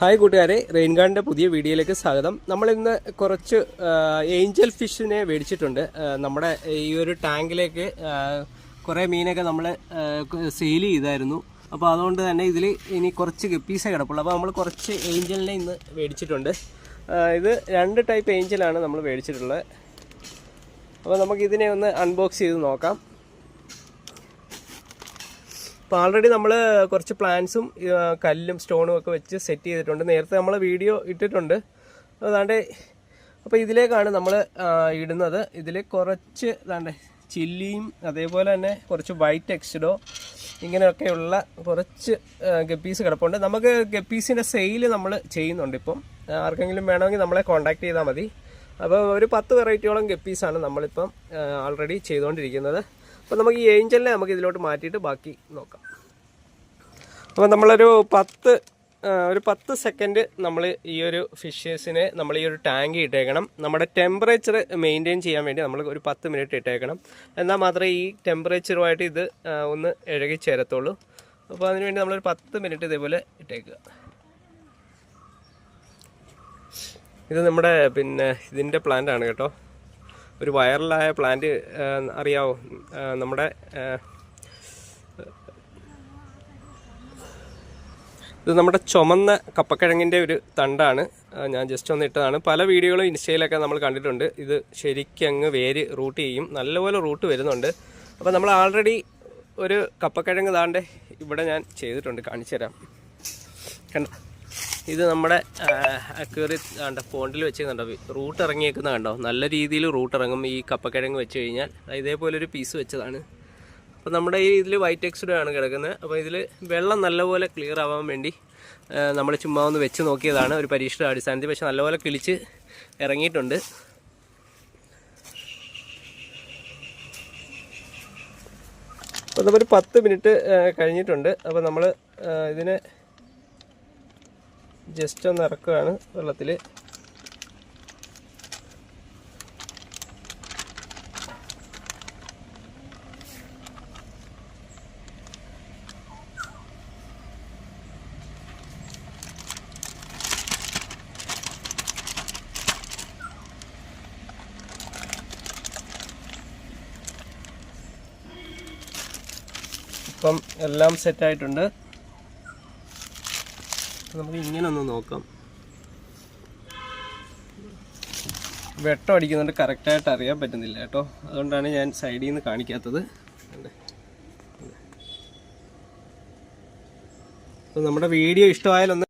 Hi കൂട്ടുകാരെ, rain ഗാർഡിൻ്റെ പുതിയ വീഡിയോയിലേക്ക് സ്വാഗതം. നമ്മളിന്ന് കുറച്ച് ഏഞ്ചൽ ഫിഷിനെ മേടിച്ചിട്ടുണ്ട്. നമ്മുടെ ഈ ഒരു ടാങ്കിലേക്ക് കുറേ മീനൊക്കെ നമ്മൾ സെയിൽ ചെയ്തായിരുന്നു. അപ്പോൾ അതുകൊണ്ട് തന്നെ ഇതിൽ ഇനി കുറച്ച് ഗപ്പീസേ കിടപ്പുള്ളൂ. അപ്പോൾ നമ്മൾ കുറച്ച് ഏഞ്ചലിനെ ഇന്ന് മേടിച്ചിട്ടുണ്ട്. ഇത് 2 ടൈപ്പ് ഏഞ്ചലാണ് നമ്മൾ മേടിച്ചിട്ടുള്ളത്. അപ്പോൾ നമുക്കിതിനെ ഒന്ന് അൺബോക്സ് ചെയ്ത് നോക്കാം. അപ്പോൾ ആൾറെഡി നമ്മൾ കുറച്ച് പ്ലാന്റ്സും കല്ലും സ്റ്റോണും ഒക്കെ വെച്ച് സെറ്റ് ചെയ്തിട്ടുണ്ട്. നേരത്തെ നമ്മൾ വീഡിയോ ഇട്ടിട്ടുണ്ട്. അതാണ്ട് അപ്പോൾ ഇതിലേക്കാണ് നമ്മൾ ഇടുന്നത്. ഇതിൽ കുറച്ച് അതാണ്ട് ചില്ലിയും അതേപോലെ തന്നെ കുറച്ച് വൈറ്റ് എക്സ്ഡോ ഇങ്ങനെയൊക്കെയുള്ള കുറച്ച് ഗപ്പീസ് കിടപ്പുണ്ട്. നമുക്ക് ഗപ്പീസിൻ്റെ സെയിൽ നമ്മൾ ചെയ്യുന്നുണ്ട്. ഇപ്പം ആർക്കെങ്കിലും വേണമെങ്കിൽ നമ്മളെ കോൺടാക്ട് ചെയ്താൽ മതി. അപ്പോൾ ഒരു 10 വെറൈറ്റിയോളം ഗപ്പീസാണ് നമ്മളിപ്പം ആൾറെഡി ചെയ്തുകൊണ്ടിരിക്കുന്നത്. അപ്പോൾ നമുക്ക് ഈ ഏഞ്ചലിനെ നമുക്ക് ഇതിലോട്ട് മാറ്റിയിട്ട് ബാക്കി നോക്കാം. അപ്പോൾ നമ്മളൊരു 10 സെക്കൻഡ് നമ്മൾ ഈ ഒരു ഫിഷേഴ്സിനെ നമ്മൾ ഈ ഒരു ടാങ്ക് ഇട്ടേക്കണം. നമ്മുടെ ടെമ്പറേച്ചർ മെയിൻറ്റെയിൻ ചെയ്യാൻ വേണ്ടി നമ്മൾ ഒരു 10 മിനിറ്റ് ഇട്ടേക്കണം. എന്നാൽ മാത്രമേ ഈ ടെമ്പറേച്ചറുമായിട്ട് ഇത് ഒന്ന് ഇഴകി ചേരത്തുള്ളൂ. അപ്പോൾ അതിനുവേണ്ടി നമ്മളൊരു 10 മിനിറ്റ് ഇതേപോലെ ഇട്ടേക്കുക. ഇത് നമ്മുടെ ഇതിൻ്റെ പ്ലാന്റ് ആണ് കേട്ടോ. ഒരു വൈറലായ പ്ലാന്റ് അറിയാവോ? നമ്മുടെ ഇത് നമ്മുടെ ചുമന്ന കപ്പക്കിഴങ്ങിൻ്റെ ഒരു തണ്ടാണ്. ഞാൻ ജസ്റ്റ് ഒന്ന് ഇട്ടതാണ്. പല വീഡിയോകളും ഇൻസ്റ്റയിലൊക്കെ നമ്മൾ കണ്ടിട്ടുണ്ട്. ഇത് ശരിക്കും അങ്ങ് വേര് റൂട്ട് ചെയ്യും. നല്ലപോലെ റൂട്ട് വരുന്നുണ്ട്. അപ്പോൾ നമ്മൾ ആൾറെഡി ഒരു കപ്പക്കിഴങ്ങ് താണ്ട് ഇവിടെ ഞാൻ ചെയ്തിട്ടുണ്ട്, കാണിച്ചു തരാം. കണ്ടോ, ഇത് നമ്മുടെ അക്വേറി പോണ്ടിൽ വെച്ച് കണ്ടോ റൂട്ട് ഇറങ്ങിയേക്കുന്ന കണ്ടോ. നല്ല രീതിയിൽ റൂട്ട് ഇറങ്ങും ഈ കപ്പക്കിഴങ്ങ് വെച്ച് കഴിഞ്ഞാൽ. ഇതേപോലൊരു പീസ് വെച്ചതാണ്. അപ്പോൾ നമ്മുടെ ഈ ഇതിൽ വൈറ്റ് എക്സ്ഡോ ആണ് കിടക്കുന്നത്. അപ്പോൾ ഇതിൽ വെള്ളം നല്ലപോലെ ക്ലിയർ ആവാൻ വേണ്ടി നമ്മൾ ചുമ്മാ ഒന്ന് വെച്ച് നോക്കിയതാണ് ഒരു പരീക്ഷണ അടിസ്ഥാനത്തിൽ. പക്ഷെ നല്ലപോലെ കിളിച്ച് ഇറങ്ങിയിട്ടുണ്ട്. അപ്പോൾ നമ്മൾ 10 മിനിറ്റ് കഴിഞ്ഞിട്ടുണ്ട്. അപ്പോൾ നമ്മൾ ഇതിനെ ജസ്റ്റ് ഒന്ന് ഇറക്കുകയാണ് വെള്ളത്തിൽ. ഇപ്പം എല്ലാം സെറ്റായിട്ടുണ്ട്. നമുക്ക് ഇങ്ങനെ ഒന്ന് നോക്കാം. വെട്ടം അടിക്കുന്നുണ്ട്, കറക്റ്റായിട്ട് അറിയാൻ പറ്റുന്നില്ല കേട്ടോ. അതുകൊണ്ടാണ് ഞാൻ സൈഡിൽ നിന്ന് കാണിക്കാത്തത്. അപ്പോൾ നമ്മുടെ വീഡിയോ ഇഷ്ടമായാലൊന്ന്